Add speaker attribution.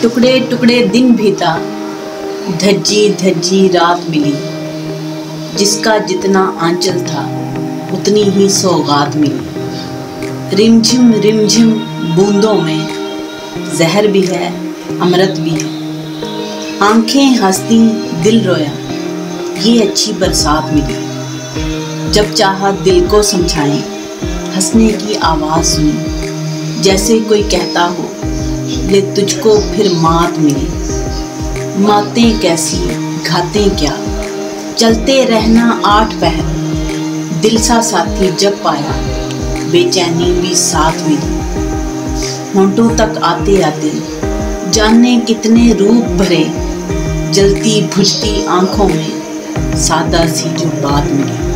Speaker 1: टुकड़े टुकड़े दिन बीता, धज्जी धज्जी रात मिली। जिसका जितना आंचल था उतनी ही सौगात मिली। रिमझिम बूंदों में जहर भी है, अमृत भी है। आंखें हंसती दिल रोया, ये अच्छी बरसात मिली। जब चाहा दिल को समझाएं, हंसने की आवाज़ सुनी। जैसे कोई कहता हो ले तुझको फिर मात मिली। मातें कैसी घातें क्या, चलते रहना 8 पहर। दिल सा साथी जब पाया, बेचैनी भी साथ मिली। होंठों तक आते आते जाने कितने रूप भरे। जलती भुजती आंखों में सादा सी जो बात मिली।